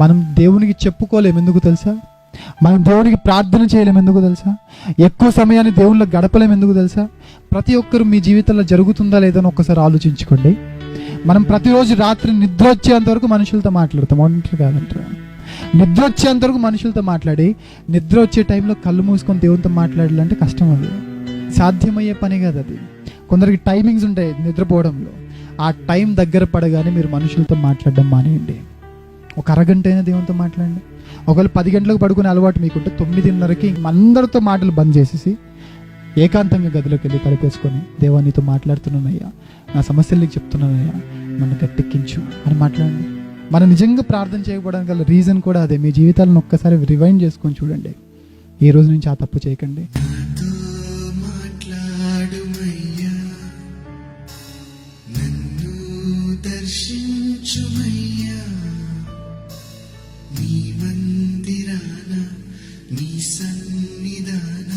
మనం దేవునికి చెప్పుకోలేము, ఎందుకు తెలుసా? మనం దేవునికి ప్రార్థన చేయలేము, ఎందుకు తెలుసా? ఎక్కువ సమయాన్ని దేవుళ్ళో గడపలేము, ఎందుకు తెలుసా? ప్రతి ఒక్కరు మీ జీవితంలో జరుగుతుందా లేదని ఒక్కసారి ఆలోచించుకోండి. మనం ప్రతిరోజు రాత్రి నిద్ర వచ్చేంత వరకు మనుషులతో మాట్లాడతాం, ఒంటరి కాదంటారు. నిద్ర వచ్చేంత వరకు మనుషులతో మాట్లాడి, నిద్ర వచ్చే టైంలో కళ్ళు మూసుకొని దేవునితో మాట్లాడాలంటే కష్టం. అది సాధ్యమయ్యే పని కాదు. అది కొందరికి టైమింగ్స్ ఉంటాయి నిద్రపోవడంలో. ఆ టైం దగ్గర పడగానే మీరు మనుషులతో మాట్లాడడం మానేయండి. ఒక అరగంట అయినా దేవునితో మాట్లాడండి. ఒకవేళ 10 గంటలకు పడుకునే అలవాటు మీకుంటే 9:30కి అందరితో మాటలు బంద్ చేసేసి ఏకాంతంగా గదిలోకి వెళ్ళి తలపేసుకొని, దేవా నీతో మాట్లాడుతున్నానయ్యా, నా సమస్యలు నీకు చెప్తున్నానయ్యా, నన్ను గట్టెక్కించు అని మాట్లాడండి. మనం నిజంగా ప్రార్థన చేయకపోవడానికి గల రీజన్ కూడా అదే. మీ జీవితాలను ఒక్కసారి రివైండ్ చేసుకొని చూడండి. ఈ రోజు నుంచి ఆ తప్పు చేయకండి. దర్శించుమయ్యా, నీ మందిరాన నీ సన్నిధాన